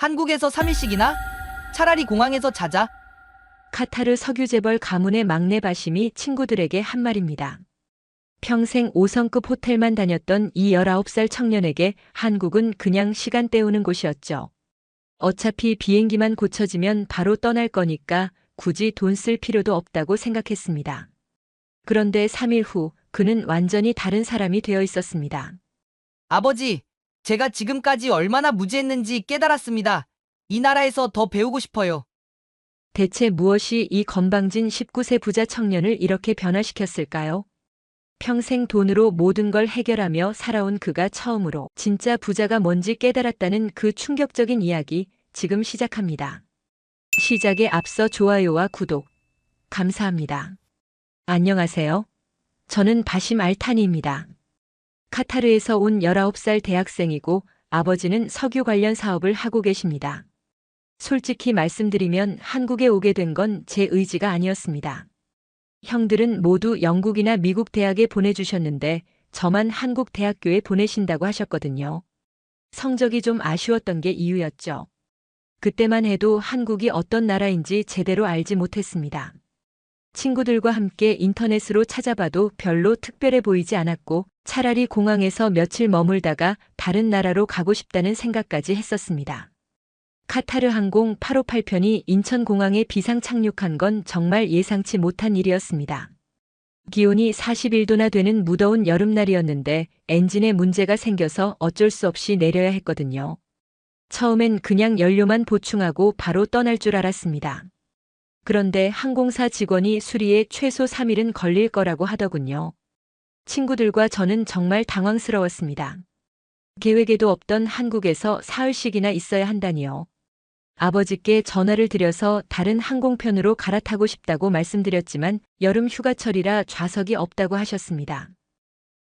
한국에서 3일씩이나? 차라리 공항에서 자자. 카타르 석유재벌 가문의 막내 바심이 친구들에게 한 말입니다. 평생 5성급 호텔만 다녔던 이 19살 청년에게 한국은 그냥 시간 때우는 곳이었죠. 어차피 비행기만 고쳐지면 바로 떠날 거니까 굳이 돈 쓸 필요도 없다고 생각했습니다. 그런데 3일 후 그는 완전히 다른 사람이 되어 있었습니다. 아버지, 제가 지금까지 얼마나 무지했는지 깨달았습니다. 이 나라에서 더 배우고 싶어요. 대체 무엇이 이 건방진 19세 부자 청년을 이렇게 변화시켰을까요? 평생 돈으로 모든 걸 해결하며 살아온 그가 처음으로 진짜 부자가 뭔지 깨달았다는 그 충격적인 이야기 지금 시작합니다. 시작에 앞서 좋아요와 구독 감사합니다. 안녕하세요. 저는 바심 알타니입니다. 카타르에서 온 19살 대학생이고 아버지는 석유 관련 사업을 하고 계십니다. 솔직히 말씀드리면 한국에 오게 된 건 제 의지가 아니었습니다. 형들은 모두 영국이나 미국 대학에 보내주셨는데 저만 한국 대학교에 보내신다고 하셨거든요. 성적이 좀 아쉬웠던 게 이유였죠. 그때만 해도 한국이 어떤 나라인지 제대로 알지 못했습니다. 친구들과 함께 인터넷으로 찾아봐도 별로 특별해 보이지 않았고 차라리 공항에서 며칠 머물다가 다른 나라로 가고 싶다는 생각까지 했었습니다. 카타르 항공 858편이 인천공항에 비상 착륙한 건 정말 예상치 못한 일이었습니다. 기온이 41도나 되는 무더운 여름날이었는데 엔진에 문제가 생겨서 어쩔 수 없이 내려야 했거든요. 처음엔 그냥 연료만 보충하고 바로 떠날 줄 알았습니다. 그런데 항공사 직원이 수리에 최소 3일은 걸릴 거라고 하더군요. 친구들과 저는 정말 당황스러웠습니다. 계획에도 없던 한국에서 사흘씩이나 있어야 한다니요. 아버지께 전화를 드려서 다른 항공편으로 갈아타고 싶다고 말씀드렸지만 여름 휴가철이라 좌석이 없다고 하셨습니다.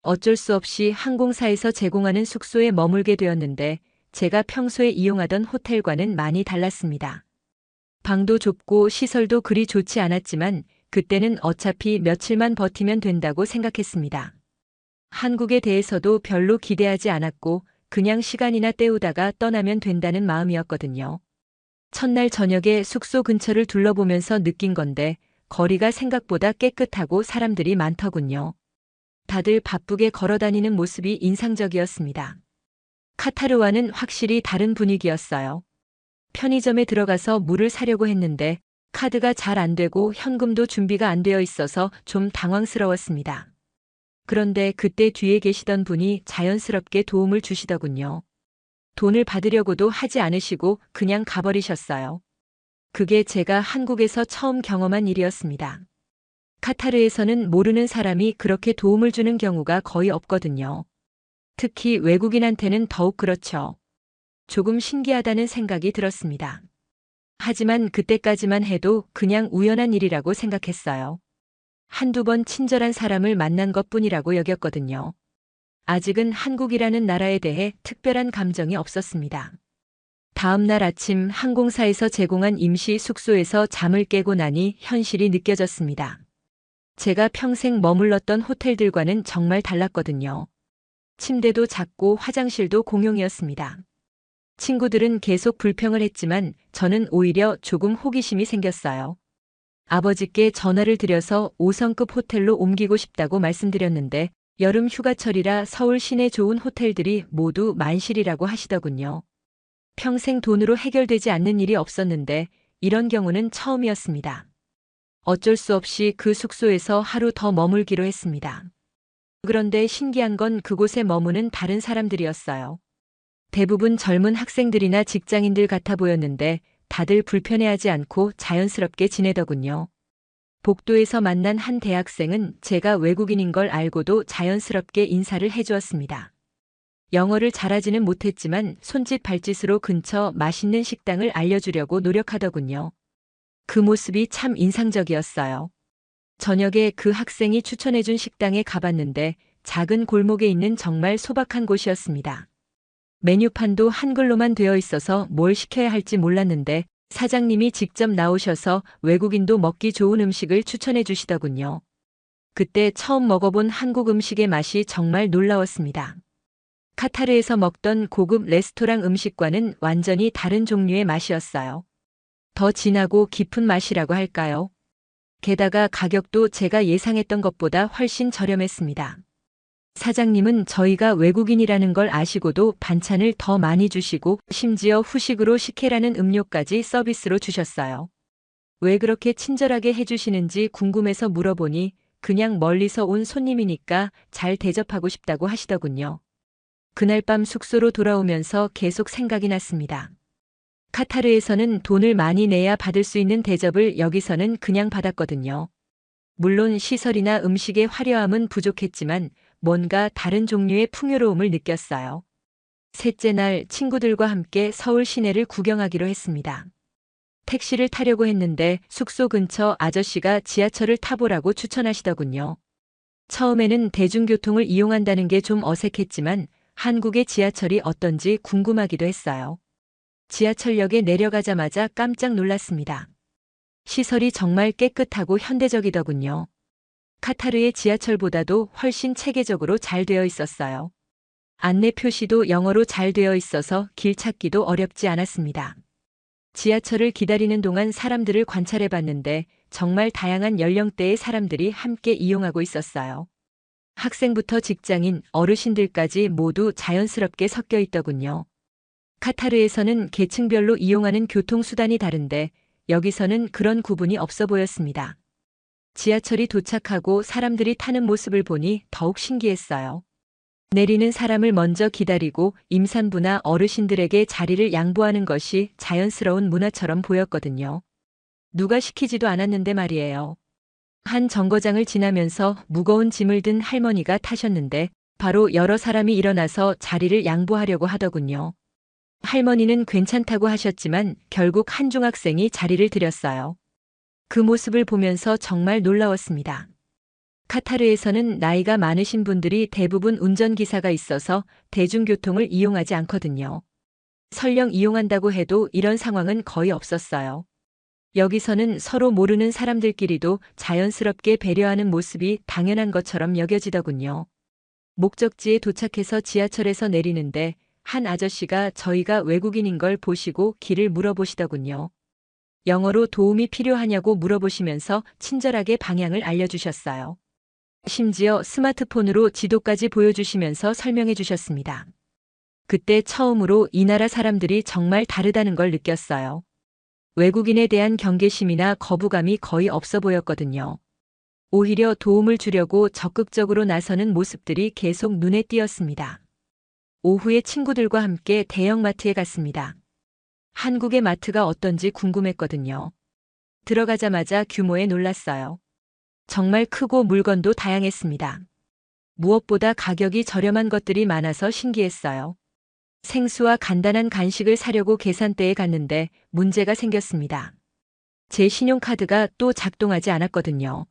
어쩔 수 없이 항공사에서 제공하는 숙소에 머물게 되었는데 제가 평소에 이용하던 호텔과는 많이 달랐습니다. 방도 좁고 시설도 그리 좋지 않았지만 그때는 어차피 며칠만 버티면 된다고 생각했습니다. 한국에 대해서도 별로 기대하지 않았고 그냥 시간이나 때우다가 떠나면 된다는 마음이었거든요. 첫날 저녁에 숙소 근처를 둘러보면서 느낀 건데 거리가 생각보다 깨끗하고 사람들이 많더군요. 다들 바쁘게 걸어다니는 모습이 인상적이었습니다. 카타르와는 확실히 다른 분위기였어요. 편의점에 들어가서 물을 사려고 했는데 카드가 잘 안 되고 현금도 준비가 안 되어 있어서 좀 당황스러웠습니다. 그런데 그때 뒤에 계시던 분이 자연스럽게 도움을 주시더군요. 돈을 받으려고도 하지 않으시고 그냥 가버리셨어요. 그게 제가 한국에서 처음 경험한 일이었습니다. 카타르에서는 모르는 사람이 그렇게 도움을 주는 경우가 거의 없거든요. 특히 외국인한테는 더욱 그렇죠. 조금 신기하다는 생각이 들었습니다. 하지만 그때까지만 해도 그냥 우연한 일이라고 생각했어요. 한두 번 친절한 사람을 만난 것뿐이라고 여겼거든요. 아직은 한국이라는 나라에 대해 특별한 감정이 없었습니다. 다음 날 아침 항공사에서 제공한 임시 숙소에서 잠을 깨고 나니 현실이 느껴졌습니다. 제가 평생 머물렀던 호텔들과는 정말 달랐거든요. 침대도 작고 화장실도 공용이었습니다. 친구들은 계속 불평을 했지만 저는 오히려 조금 호기심이 생겼어요. 아버지께 전화를 드려서 5성급 호텔로 옮기고 싶다고 말씀드렸는데 여름 휴가철이라 서울 시내 좋은 호텔들이 모두 만실이라고 하시더군요. 평생 돈으로 해결되지 않는 일이 없었는데 이런 경우는 처음이었습니다. 어쩔 수 없이 그 숙소에서 하루 더 머물기로 했습니다. 그런데 신기한 건 그곳에 머무는 다른 사람들이었어요. 대부분 젊은 학생들이나 직장인들 같아 보였는데 다들 불편해하지 않고 자연스럽게 지내더군요. 복도에서 만난 한 대학생은 제가 외국인인 걸 알고도 자연스럽게 인사를 해주었습니다. 영어를 잘하지는 못했지만 손짓 발짓으로 근처 맛있는 식당을 알려주려고 노력하더군요. 그 모습이 참 인상적이었어요. 저녁에 그 학생이 추천해준 식당에 가봤는데 작은 골목에 있는 정말 소박한 곳이었습니다. 메뉴판도 한글로만 되어 있어서 뭘 시켜야 할지 몰랐는데 사장님이 직접 나오셔서 외국인도 먹기 좋은 음식을 추천해 주시더군요. 그때 처음 먹어본 한국 음식의 맛이 정말 놀라웠습니다. 카타르에서 먹던 고급 레스토랑 음식과는 완전히 다른 종류의 맛이었어요. 더 진하고 깊은 맛이라고 할까요? 게다가 가격도 제가 예상했던 것보다 훨씬 저렴했습니다. 사장님은 저희가 외국인이라는 걸 아시고도 반찬을 더 많이 주시고 심지어 후식으로 식혜라는 음료까지 서비스로 주셨어요. 왜 그렇게 친절하게 해주시는지 궁금해서 물어보니 그냥 멀리서 온 손님이니까 잘 대접하고 싶다고 하시더군요. 그날 밤 숙소로 돌아오면서 계속 생각이 났습니다. 카타르에서는 돈을 많이 내야 받을 수 있는 대접을 여기서는 그냥 받았거든요. 물론 시설이나 음식의 화려함은 부족했지만 뭔가 다른 종류의 풍요로움을 느꼈어요. 셋째 날 친구들과 함께 서울 시내를 구경하기로 했습니다. 택시를 타려고 했는데 숙소 근처 아저씨가 지하철을 타보라고 추천하시더군요. 처음에는 대중교통을 이용한다는 게 좀 어색했지만 한국의 지하철이 어떤지 궁금하기도 했어요. 지하철역에 내려가자마자 깜짝 놀랐습니다. 시설이 정말 깨끗하고 현대적이더군요. 카타르의 지하철보다도 훨씬 체계적으로 잘 되어 있었어요. 안내 표시도 영어로 잘 되어 있어서 길 찾기도 어렵지 않았습니다. 지하철을 기다리는 동안 사람들을 관찰해 봤는데 정말 다양한 연령대의 사람들이 함께 이용하고 있었어요. 학생부터 직장인, 어르신들까지 모두 자연스럽게 섞여 있더군요. 카타르에서는 계층별로 이용하는 교통수단이 다른데 여기서는 그런 구분이 없어 보였습니다. 지하철이 도착하고 사람들이 타는 모습을 보니 더욱 신기했어요. 내리는 사람을 먼저 기다리고 임산부나 어르신들에게 자리를 양보하는 것이 자연스러운 문화처럼 보였거든요. 누가 시키지도 않았는데 말이에요. 한 정거장을 지나면서 무거운 짐을 든 할머니가 타셨는데 바로 여러 사람이 일어나서 자리를 양보하려고 하더군요. 할머니는 괜찮다고 하셨지만 결국 한 중학생이 자리를 드렸어요. 그 모습을 보면서 정말 놀라웠습니다. 카타르에서는 나이가 많으신 분들이 대부분 운전기사가 있어서 대중교통을 이용하지 않거든요. 설령 이용한다고 해도 이런 상황은 거의 없었어요. 여기서는 서로 모르는 사람들끼리도 자연스럽게 배려하는 모습이 당연한 것처럼 여겨지더군요. 목적지에 도착해서 지하철에서 내리는데 한 아저씨가 저희가 외국인인 걸 보시고 길을 물어보시더군요. 영어로 도움이 필요하냐고 물어보시면서 친절하게 방향을 알려주셨어요. 심지어 스마트폰으로 지도까지 보여주시면서 설명해 주셨습니다. 그때 처음으로 이 나라 사람들이 정말 다르다는 걸 느꼈어요. 외국인에 대한 경계심이나 거부감이 거의 없어 보였거든요. 오히려 도움을 주려고 적극적으로 나서는 모습들이 계속 눈에 띄었습니다. 오후에 친구들과 함께 대형마트에 갔습니다. 한국의 마트가 어떤지 궁금했거든요. 들어가자마자 규모에 놀랐어요. 정말 크고 물건도 다양했습니다. 무엇보다 가격이 저렴한 것들이 많아서 신기했어요. 생수와 간단한 간식을 사려고 계산대에 갔는데 문제가 생겼습니다. 제 신용카드가 또 작동하지 않았거든요.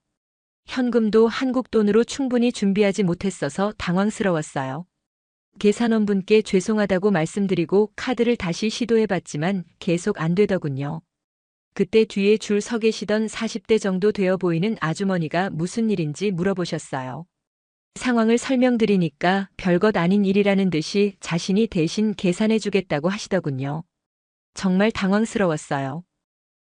현금도 한국 돈으로 충분히 준비하지 못했어서 당황스러웠어요. 계산원분께 죄송하다고 말씀드리고 카드를 다시 시도해봤지만 계속 안 되더군요. 그때 뒤에 줄 서 계시던 40대 정도 되어 보이는 아주머니가 무슨 일인지 물어보셨어요. 상황을 설명드리니까 별것 아닌 일이라는 듯이 자신이 대신 계산해주겠다고 하시더군요. 정말 당황스러웠어요.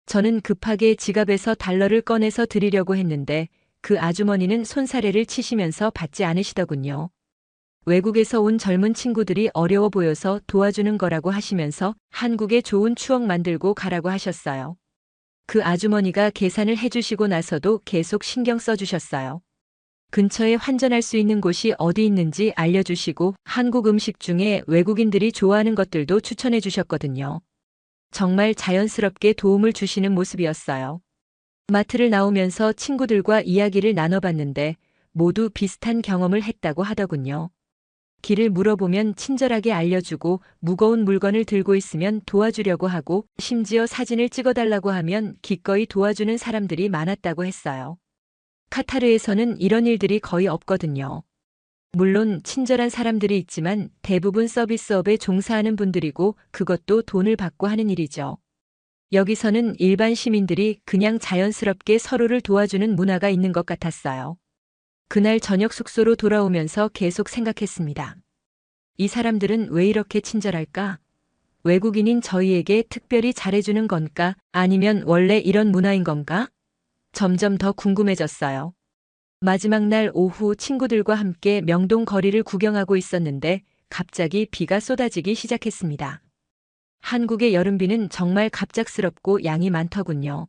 저는 급하게 지갑에서 달러를 꺼내서 드리려고 했는데 그 아주머니는 손사래를 치시면서 받지 않으시더군요. 외국에서 온 젊은 친구들이 어려워 보여서 도와주는 거라고 하시면서 한국에 좋은 추억 만들고 가라고 하셨어요. 그 아주머니가 계산을 해주시고 나서도 계속 신경 써주셨어요. 근처에 환전할 수 있는 곳이 어디 있는지 알려주시고 한국 음식 중에 외국인들이 좋아하는 것들도 추천해 주셨거든요. 정말 자연스럽게 도움을 주시는 모습이었어요. 마트를 나오면서 친구들과 이야기를 나눠봤는데 모두 비슷한 경험을 했다고 하더군요. 길을 물어보면 친절하게 알려주고 무거운 물건을 들고 있으면 도와주려고 하고 심지어 사진을 찍어달라고 하면 기꺼이 도와주는 사람들이 많았다고 했어요. 카타르에서는 이런 일들이 거의 없거든요. 물론 친절한 사람들이 있지만 대부분 서비스업에 종사하는 분들이고 그것도 돈을 받고 하는 일이죠. 여기서는 일반 시민들이 그냥 자연스럽게 서로를 도와주는 문화가 있는 것 같았어요. 그날 저녁 숙소로 돌아오면서 계속 생각했습니다. 이 사람들은 왜 이렇게 친절할까? 외국인인 저희에게 특별히 잘해주는 건가? 아니면 원래 이런 문화인 건가? 점점 더 궁금해졌어요. 마지막 날 오후 친구들과 함께 명동 거리를 구경하고 있었는데 갑자기 비가 쏟아지기 시작했습니다. 한국의 여름비는 정말 갑작스럽고 양이 많더군요.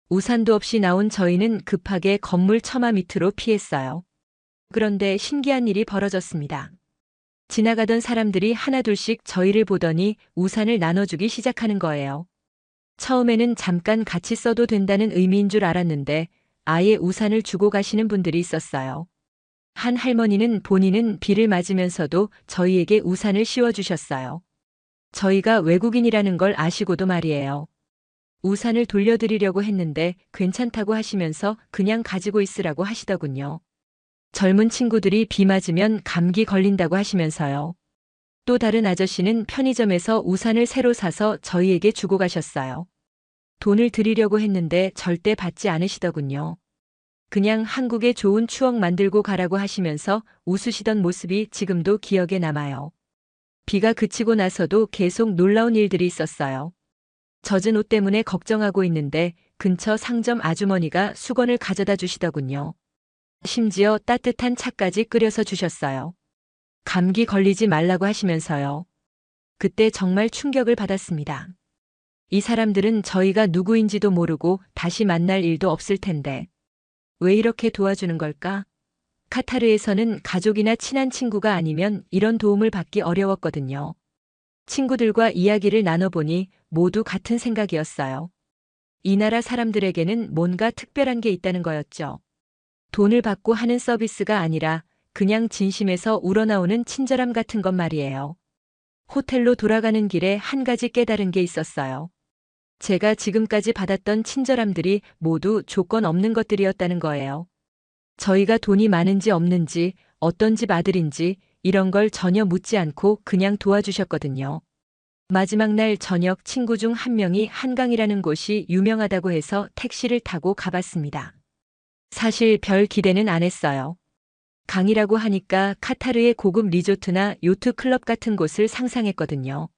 우산도 없이 나온 저희는 급하게 건물 처마 밑으로 피했어요. 그런데 신기한 일이 벌어졌습니다. 지나가던 사람들이 하나둘씩 저희를 보더니 우산을 나눠주기 시작하는 거예요. 처음에는 잠깐 같이 써도 된다는 의미인 줄 알았는데 아예 우산을 주고 가시는 분들이 있었어요. 한 할머니는 본인은 비를 맞으면서도 저희에게 우산을 씌워주셨어요. 저희가 외국인이라는 걸 아시고도 말이에요. 우산을 돌려드리려고 했는데 괜찮다고 하시면서 그냥 가지고 있으라고 하시더군요. 젊은 친구들이 비 맞으면 감기 걸린다고 하시면서요. 또 다른 아저씨는 편의점에서 우산을 새로 사서 저희에게 주고 가셨어요. 돈을 드리려고 했는데 절대 받지 않으시더군요. 그냥 한국의 좋은 추억 만들고 가라고 하시면서 웃으시던 모습이 지금도 기억에 남아요. 비가 그치고 나서도 계속 놀라운 일들이 있었어요. 젖은 옷 때문에 걱정하고 있는데 근처 상점 아주머니가 수건을 가져다 주시더군요. 심지어 따뜻한 차까지 끓여서 주셨어요. 감기 걸리지 말라고 하시면서요. 그때 정말 충격을 받았습니다. 이 사람들은 저희가 누구인지도 모르고 다시 만날 일도 없을 텐데 왜 이렇게 도와주는 걸까? 카타르에서는 가족이나 친한 친구가 아니면 이런 도움을 받기 어려웠거든요. 친구들과 이야기를 나눠보니 모두 같은 생각이었어요. 이 나라 사람들에게는 뭔가 특별한 게 있다는 거였죠. 돈을 받고 하는 서비스가 아니라 그냥 진심에서 우러나오는 친절함 같은 것 말이에요. 호텔로 돌아가는 길에 한 가지 깨달은 게 있었어요. 제가 지금까지 받았던 친절함들이 모두 조건 없는 것들이었다는 거예요. 저희가 돈이 많은지 없는지, 어떤 집 아들인지 이런 걸 전혀 묻지 않고 그냥 도와주셨거든요. 마지막 날 저녁 친구 중 한 명이 한강이라는 곳이 유명하다고 해서 택시를 타고 가봤습니다. 사실 별 기대는 안 했어요. 강이라고 하니까 카타르의 고급 리조트나 요트 클럽 같은 곳을 상상했거든요.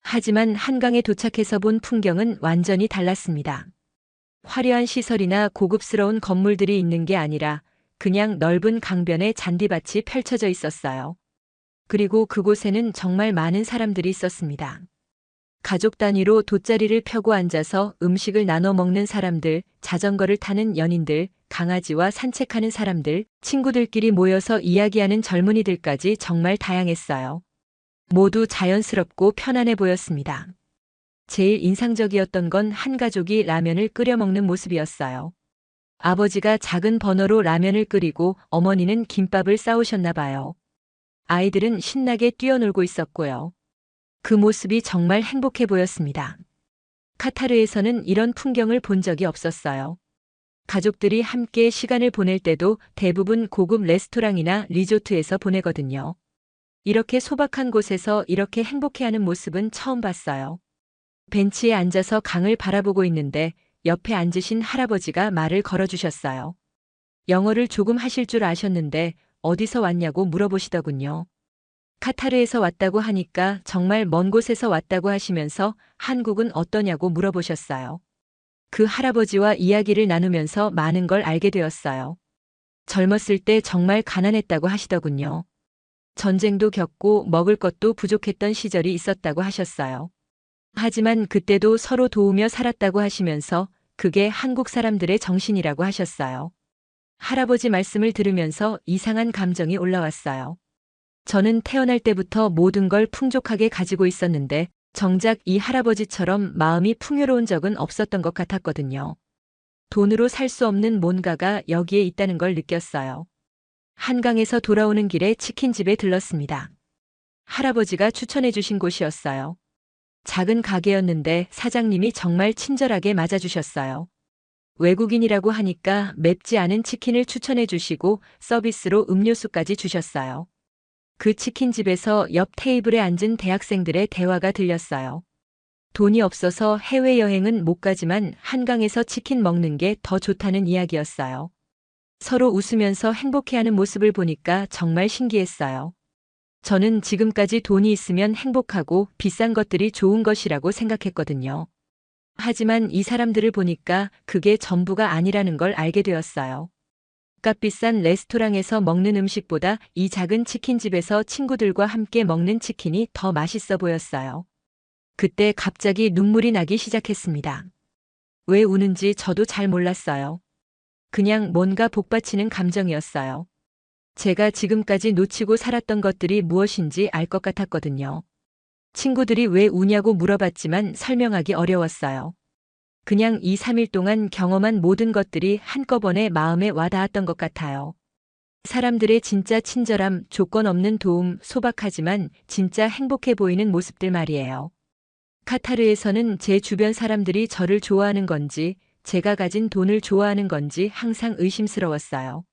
하지만 한강에 도착해서 본 풍경은 완전히 달랐습니다. 화려한 시설이나 고급스러운 건물들이 있는 게 아니라 그냥 넓은 강변에 잔디밭이 펼쳐져 있었어요. 그리고 그곳에는 정말 많은 사람들이 있었습니다. 가족 단위로 돗자리를 펴고 앉아서 음식을 나눠 먹는 사람들, 자전거를 타는 연인들, 강아지와 산책하는 사람들, 친구들끼리 모여서 이야기하는 젊은이들까지 정말 다양했어요. 모두 자연스럽고 편안해 보였습니다. 제일 인상적이었던 건 한 가족이 라면을 끓여 먹는 모습이었어요. 아버지가 작은 버너로 라면을 끓이고 어머니는 김밥을 싸우셨나 봐요. 아이들은 신나게 뛰어놀고 있었고요. 그 모습이 정말 행복해 보였습니다. 카타르에서는 이런 풍경을 본 적이 없었어요. 가족들이 함께 시간을 보낼 때도 대부분 고급 레스토랑이나 리조트에서 보내거든요. 이렇게 소박한 곳에서 이렇게 행복해하는 모습은 처음 봤어요. 벤치에 앉아서 강을 바라보고 있는데 옆에 앉으신 할아버지가 말을 걸어주셨어요. 영어를 조금 하실 줄 아셨는데 어디서 왔냐고 물어보시더군요. 카타르에서 왔다고 하니까 정말 먼 곳에서 왔다고 하시면서 한국은 어떠냐고 물어보셨어요. 그 할아버지와 이야기를 나누면서 많은 걸 알게 되었어요. 젊었을 때 정말 가난했다고 하시더군요. 전쟁도 겪고 먹을 것도 부족했던 시절이 있었다고 하셨어요. 하지만 그때도 서로 도우며 살았다고 하시면서 그게 한국 사람들의 정신이라고 하셨어요. 할아버지 말씀을 들으면서 이상한 감정이 올라왔어요. 저는 태어날 때부터 모든 걸 풍족하게 가지고 있었는데 정작 이 할아버지처럼 마음이 풍요로운 적은 없었던 것 같았거든요. 돈으로 살 수 없는 뭔가가 여기에 있다는 걸 느꼈어요. 한강에서 돌아오는 길에 치킨집에 들렀습니다. 할아버지가 추천해 주신 곳이었어요. 작은 가게였는데 사장님이 정말 친절하게 맞아주셨어요. 외국인이라고 하니까 맵지 않은 치킨을 추천해 주시고 서비스로 음료수까지 주셨어요. 그 치킨집에서 옆 테이블에 앉은 대학생들의 대화가 들렸어요. 돈이 없어서 해외여행은 못 가지만 한강에서 치킨 먹는 게 더 좋다는 이야기였어요. 서로 웃으면서 행복해하는 모습을 보니까 정말 신기했어요. 저는 지금까지 돈이 있으면 행복하고 비싼 것들이 좋은 것이라고 생각했거든요. 하지만 이 사람들을 보니까 그게 전부가 아니라는 걸 알게 되었어요. 값비싼 레스토랑에서 먹는 음식보다 이 작은 치킨집에서 친구들과 함께 먹는 치킨이 더 맛있어 보였어요. 그때 갑자기 눈물이 나기 시작했습니다. 왜 우는지 저도 잘 몰랐어요. 그냥 뭔가 복받치는 감정이었어요. 제가 지금까지 놓치고 살았던 것들이 무엇인지 알 것 같았거든요. 친구들이 왜 우냐고 물어봤지만 설명하기 어려웠어요. 그냥 2, 3일 동안 경험한 모든 것들이 한꺼번에 마음에 와닿았던 것 같아요. 사람들의 진짜 친절함, 조건 없는 도움, 소박하지만 진짜 행복해 보이는 모습들 말이에요. 카타르에서는 제 주변 사람들이 저를 좋아하는 건지, 제가 가진 돈을 좋아하는 건지 항상 의심스러웠어요.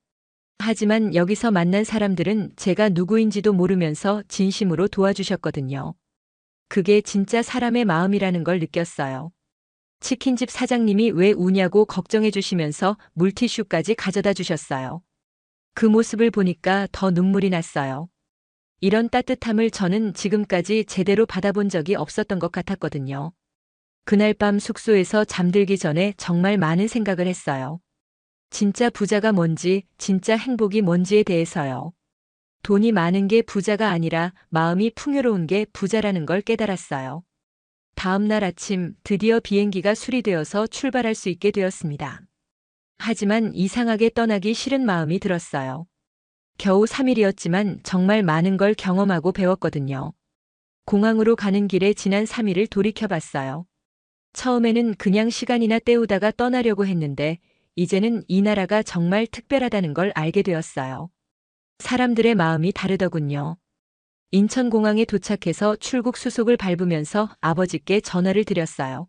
하지만 여기서 만난 사람들은 제가 누구인지도 모르면서 진심으로 도와주셨거든요. 그게 진짜 사람의 마음이라는 걸 느꼈어요. 치킨집 사장님이 왜 우냐고 걱정해 주시면서 물티슈까지 가져다 주셨어요. 그 모습을 보니까 더 눈물이 났어요. 이런 따뜻함을 저는 지금까지 제대로 받아본 적이 없었던 것 같았거든요. 그날 밤 숙소에서 잠들기 전에 정말 많은 생각을 했어요. 진짜 부자가 뭔지, 진짜 행복이 뭔지에 대해서요. 돈이 많은 게 부자가 아니라 마음이 풍요로운 게 부자라는 걸 깨달았어요. 다음 날 아침 드디어 비행기가 수리되어서 출발할 수 있게 되었습니다. 하지만 이상하게 떠나기 싫은 마음이 들었어요. 겨우 3일이었지만 정말 많은 걸 경험하고 배웠거든요. 공항으로 가는 길에 지난 3일을 돌이켜봤어요. 처음에는 그냥 시간이나 때우다가 떠나려고 했는데 이제는 이 나라가 정말 특별하다는 걸 알게 되었어요. 사람들의 마음이 다르더군요. 인천공항에 도착해서 출국 수속을 밟으면서 아버지께 전화를 드렸어요.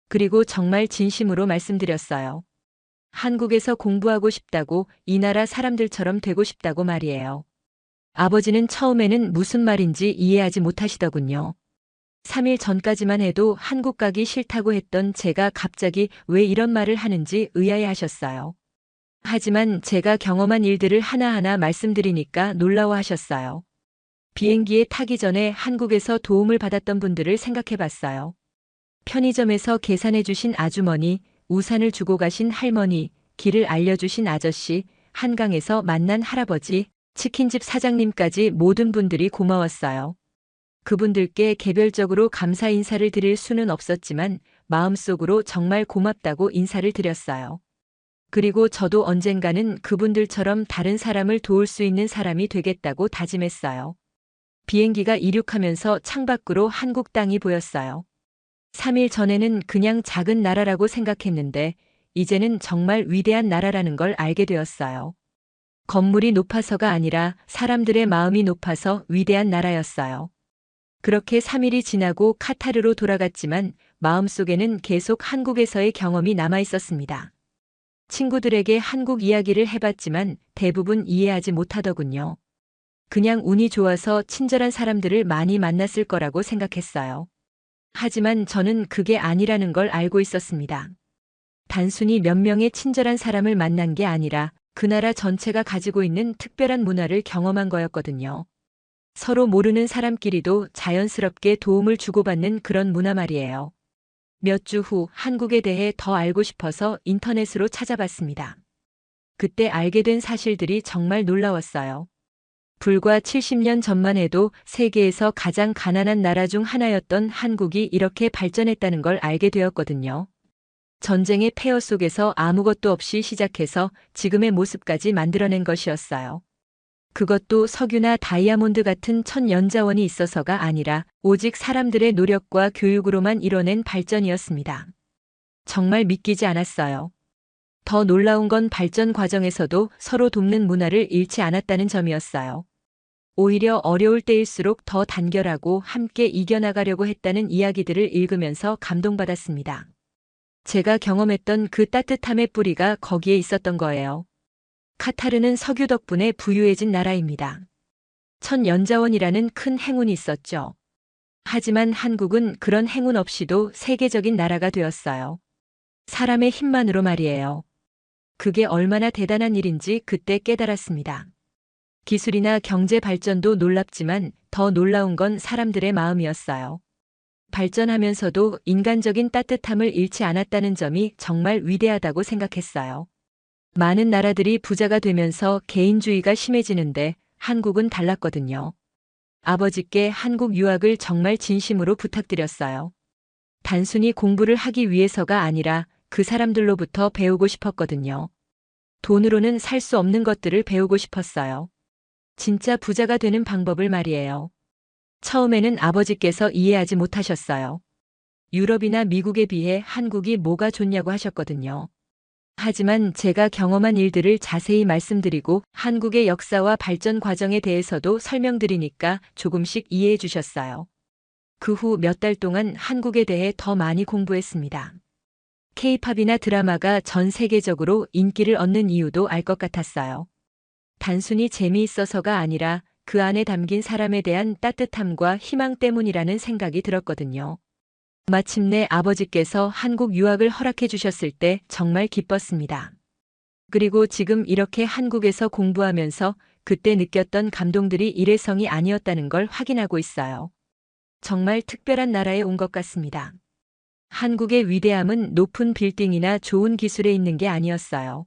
그리고 정말 진심으로 말씀드렸어요. 한국에서 공부하고 싶다고, 이 나라 사람들처럼 되고 싶다고 말이에요. 아버지는 처음에는 무슨 말인지 이해하지 못하시더군요. 3일 전까지만 해도 한국 가기 싫다고 했던 제가 갑자기 왜 이런 말을 하는지 의아해 하셨어요. 하지만 제가 경험한 일들을 하나하나 말씀드리니까 놀라워 하셨어요. 비행기에 타기 전에 한국에서 도움을 받았던 분들을 생각해 봤어요. 편의점에서 계산해 주신 아주머니, 우산을 주고 가신 할머니, 길을 알려주신 아저씨, 한강에서 만난 할아버지, 치킨집 사장님까지 모든 분들이 고마웠어요. 그분들께 개별적으로 감사 인사를 드릴 수는 없었지만 마음속으로 정말 고맙다고 인사를 드렸어요. 그리고 저도 언젠가는 그분들처럼 다른 사람을 도울 수 있는 사람이 되겠다고 다짐했어요. 비행기가 이륙하면서 창밖으로 한국 땅이 보였어요. 3일 전에는 그냥 작은 나라라고 생각했는데 이제는 정말 위대한 나라라는 걸 알게 되었어요. 건물이 높아서가 아니라 사람들의 마음이 높아서 위대한 나라였어요. 그렇게 3일이 지나고 카타르로 돌아갔지만 마음속에는 계속 한국에서의 경험이 남아 있었습니다. 친구들에게 한국 이야기를 해봤지만 대부분 이해하지 못하더군요. 그냥 운이 좋아서 친절한 사람들을 많이 만났을 거라고 생각했어요. 하지만 저는 그게 아니라는 걸 알고 있었습니다. 단순히 몇 명의 친절한 사람을 만난 게 아니라 그 나라 전체가 가지고 있는 특별한 문화를 경험한 거였거든요. 서로 모르는 사람끼리도 자연스럽게 도움을 주고받는 그런 문화 말이에요. 몇 주 후 한국에 대해 더 알고 싶어서 인터넷으로 찾아봤습니다. 그때 알게 된 사실들이 정말 놀라웠어요. 불과 70년 전만 해도 세계에서 가장 가난한 나라 중 하나였던 한국이 이렇게 발전했다는 걸 알게 되었거든요. 전쟁의 폐허 속에서 아무것도 없이 시작해서 지금의 모습까지 만들어낸 것이었어요. 그것도 석유나 다이아몬드 같은 천연자원이 있어서가 아니라 오직 사람들의 노력과 교육으로만 이뤄낸 발전이었습니다. 정말 믿기지 않았어요. 더 놀라운 건 발전 과정에서도 서로 돕는 문화를 잃지 않았다는 점이었어요. 오히려 어려울 때일수록 더 단결하고 함께 이겨나가려고 했다는 이야기들을 읽으면서 감동받았습니다. 제가 경험했던 그 따뜻함의 뿌리가 거기에 있었던 거예요. 카타르는 석유 덕분에 부유해진 나라입니다. 천연자원이라는 큰 행운이 있었죠. 하지만 한국은 그런 행운 없이도 세계적인 나라가 되었어요. 사람의 힘만으로 말이에요. 그게 얼마나 대단한 일인지 그때 깨달았습니다. 기술이나 경제 발전도 놀랍지만 더 놀라운 건 사람들의 마음이었어요. 발전하면서도 인간적인 따뜻함을 잃지 않았다는 점이 정말 위대하다고 생각했어요. 많은 나라들이 부자가 되면서 개인주의가 심해지는데 한국은 달랐거든요. 아버지께 한국 유학을 정말 진심으로 부탁드렸어요. 단순히 공부를 하기 위해서가 아니라 그 사람들로부터 배우고 싶었거든요. 돈으로는 살 수 없는 것들을 배우고 싶었어요. 진짜 부자가 되는 방법을 말이에요. 처음에는 아버지께서 이해하지 못하셨어요. 유럽이나 미국에 비해 한국이 뭐가 좋냐고 하셨거든요. 하지만 제가 경험한 일들을 자세히 말씀드리고 한국의 역사와 발전 과정에 대해서도 설명드리니까 조금씩 이해해 주셨어요. 그 후 몇 달 동안 한국에 대해 더 많이 공부했습니다. K-팝이나 드라마가 전 세계적으로 인기를 얻는 이유도 알 것 같았어요. 단순히 재미있어서가 아니라 그 안에 담긴 사람에 대한 따뜻함과 희망 때문이라는 생각이 들었거든요. 마침내 아버지께서 한국 유학을 허락해 주셨을 때 정말 기뻤습니다. 그리고 지금 이렇게 한국에서 공부하면서 그때 느꼈던 감동들이 일회성이 아니었다는 걸 확인하고 있어요. 정말 특별한 나라에 온 것 같습니다. 한국의 위대함은 높은 빌딩이나 좋은 기술에 있는 게 아니었어요.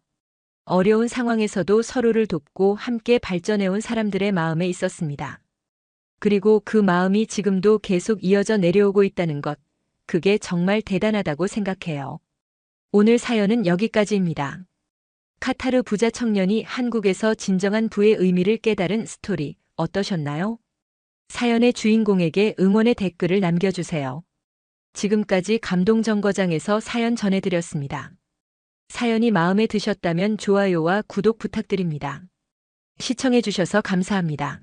어려운 상황에서도 서로를 돕고 함께 발전해온 사람들의 마음에 있었습니다. 그리고 그 마음이 지금도 계속 이어져 내려오고 있다는 것, 그게 정말 대단하다고 생각해요. 오늘 사연은 여기까지입니다. 카타르 부자 청년이 한국에서 진정한 부의 의미를 깨달은 스토리 어떠셨나요? 사연의 주인공에게 응원의 댓글을 남겨주세요. 지금까지 감동정거장에서 사연 전해드렸습니다. 사연이 마음에 드셨다면 좋아요와 구독 부탁드립니다. 시청해주셔서 감사합니다.